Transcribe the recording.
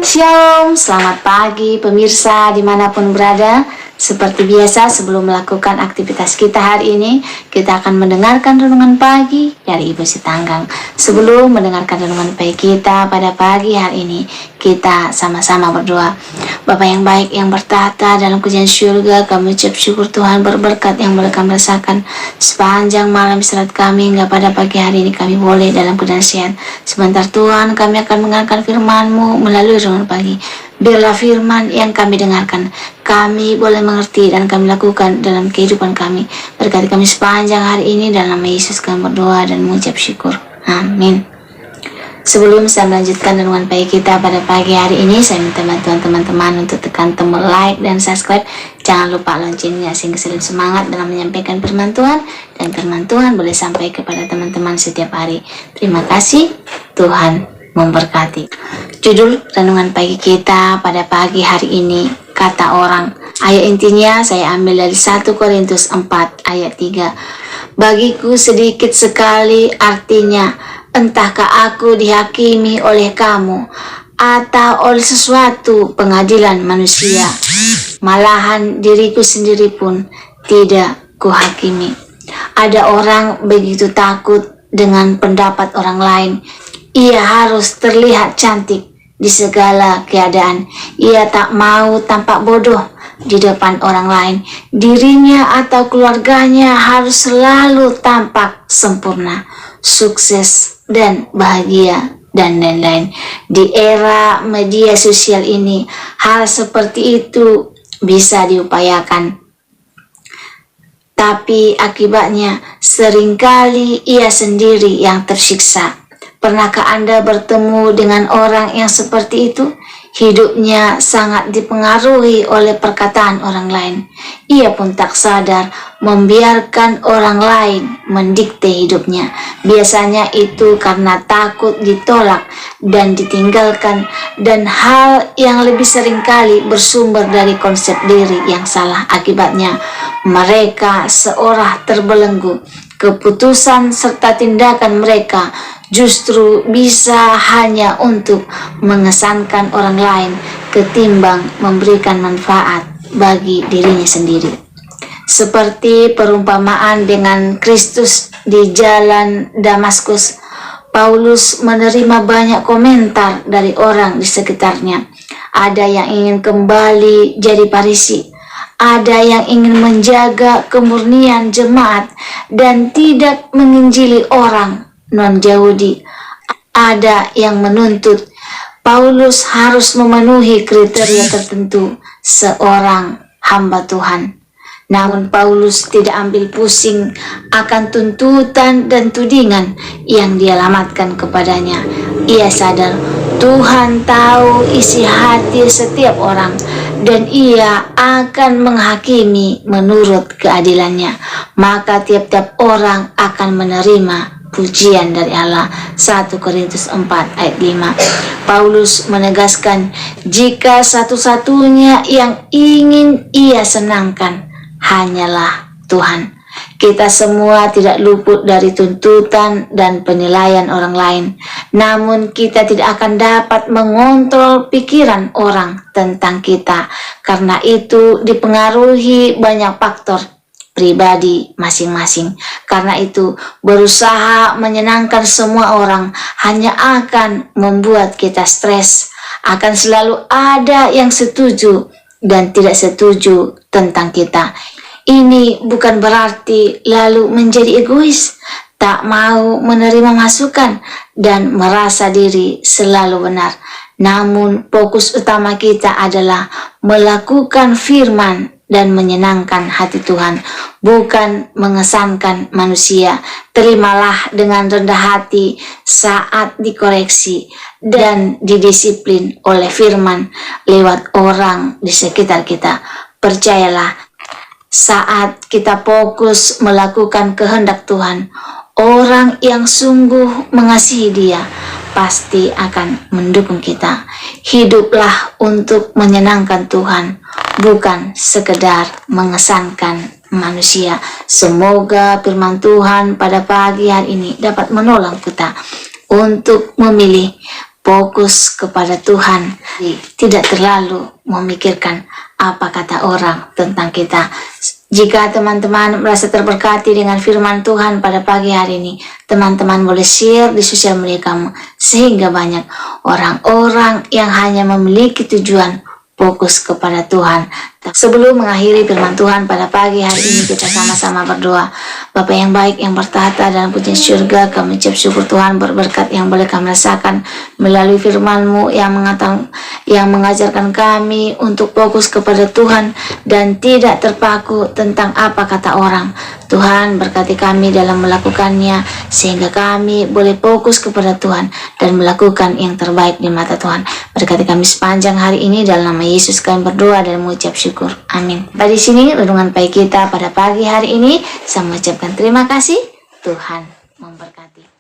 Shalom, selamat pagi pemirsa dimanapun berada. Seperti biasa sebelum melakukan aktivitas kita hari ini, kita akan mendengarkan renungan pagi dari Ibu Sitanggang. Sebelum mendengarkan renungan pagi kita pada pagi hari ini, kita sama-sama berdoa. Bapa yang baik yang bertahta dalam kerajaan surga, kami ucap syukur Tuhan berberkat yang boleh kami rasakan sepanjang malam istirahat kami hingga pada pagi hari ini kami boleh dalam keadaan sehat. Sebentar Tuhan, kami akan mendengarkan firman-Mu melalui renungan pagi. Biarlah firman yang kami dengarkan, kami boleh mengerti dan kami lakukan dalam kehidupan kami. Berkati kami sepanjang hari ini, dalam nama Yesus kami berdoa dan mengucap syukur. Amin. Sebelum saya melanjutkan renungan pagi kita pada pagi hari ini, saya minta bantuan teman-teman untuk tekan tombol like dan subscribe. Jangan lupa loncengnya sehingga selalu semangat dalam menyampaikan firman Tuhan, dan firman Tuhan boleh sampai kepada teman-teman setiap hari. Terima kasih, Tuhan memberkati. Judul renungan pagi kita pada pagi hari ini, kata orang. Ayat intinya saya ambil dari 1 Korintus 4 ayat 3. Bagiku sedikit sekali, artinya entahkah aku dihakimi oleh kamu atau oleh sesuatu pengadilan manusia. Malahan diriku sendiri pun tidak kuhakimi. Ada orang begitu takut dengan pendapat orang lain. Ia harus terlihat cantik di segala keadaan. Ia tak mau tampak bodoh di depan orang lain. Dirinya atau keluarganya harus selalu tampak sempurna, sukses, dan bahagia, dan lain-lain. Di era media sosial ini, hal seperti itu bisa diupayakan. Tapi akibatnya seringkali ia sendiri yang tersiksa. Pernahkah Anda bertemu dengan orang yang seperti itu? Hidupnya sangat dipengaruhi oleh perkataan orang lain. Ia pun tak sadar membiarkan orang lain mendikte hidupnya. Biasanya itu karena takut ditolak dan ditinggalkan, dan hal yang lebih seringkali bersumber dari konsep diri yang salah. Akibatnya mereka seolah terbelenggu. Keputusan serta tindakan mereka justru bisa hanya untuk mengesankan orang lain ketimbang memberikan manfaat bagi dirinya sendiri. Seperti perumpamaan dengan Kristus di jalan Damaskus, Paulus menerima banyak komentar dari orang di sekitarnya. Ada yang ingin kembali jadi Farisi, ada yang ingin menjaga kemurnian jemaat dan tidak menginjili orang non-Yahudi. Ada yang menuntut Paulus harus memenuhi kriteria tertentu seorang hamba Tuhan. Namun Paulus tidak ambil pusing akan tuntutan dan tudingan yang dialamatkan kepadanya. Ia sadar Tuhan tahu isi hati setiap orang, dan ia akan menghakimi menurut keadilannya. Maka tiap-tiap orang akan menerima pujian dari Allah. 1 Korintus 4 ayat 5. Paulus menegaskan, jika satu-satunya yang ingin ia senangkan hanyalah Tuhan. Kita semua tidak luput dari tuntutan dan penilaian orang lain. Namun kita tidak akan dapat mengontrol pikiran orang tentang kita, karena itu dipengaruhi banyak faktor pribadi masing-masing. Karena itu berusaha menyenangkan semua orang hanya akan membuat kita stres. Akan selalu ada yang setuju dan tidak setuju tentang kita. Ini bukan berarti lalu menjadi egois, tak mau menerima masukan, dan merasa diri selalu benar. Namun fokus utama kita adalah melakukan firman dan menyenangkan hati Tuhan, bukan mengesankan manusia. Terimalah dengan rendah hati saat dikoreksi dan didisiplin oleh firman lewat orang di sekitar kita. Percayalah, saat kita fokus melakukan kehendak Tuhan, orang yang sungguh mengasihi Dia pasti akan mendukung kita. Hiduplah untuk menyenangkan Tuhan, bukan sekedar mengesankan manusia. Semoga firman Tuhan pada pagi hari ini dapat menolong kita untuk memilih fokus kepada Tuhan tidak terlalu memikirkan apa kata orang tentang kita. Jika teman-teman merasa terberkati dengan firman Tuhan pada pagi hari ini, teman-teman boleh share di sosial media kamu, sehingga banyak orang-orang yang hanya memiliki tujuan fokus kepada Tuhan. Sebelum mengakhiri firman Tuhan pada pagi hari ini, kita sama-sama berdoa. Bapa yang baik, yang bertahta dalam pujian surga, kami ucap syukur Tuhan berberkat yang boleh kami rasakan melalui firman-Mu yang mengajarkan kami untuk fokus kepada Tuhan dan tidak terpaku tentang apa kata orang. Tuhan, berkati kami dalam melakukannya sehingga kami boleh fokus kepada Tuhan dan melakukan yang terbaik di mata Tuhan. Berkati kami sepanjang hari ini, dalam nama Yesus kami berdoa dan mengucap syukur. Amin. Pada sini renungan pagi kita pada pagi hari ini. Saya mengucapkan terima kasih. Tuhan memberkati.